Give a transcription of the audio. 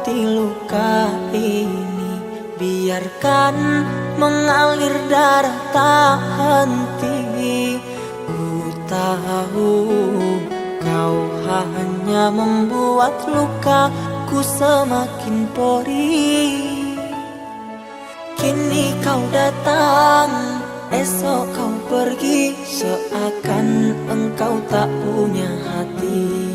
obati luka ini, biarkan mengalir darah tak henti. Ku tahu kau hanya membuat lukaku semakin perih. Kini kau datang, esok kau pergi, seakan engkau tak punya hati.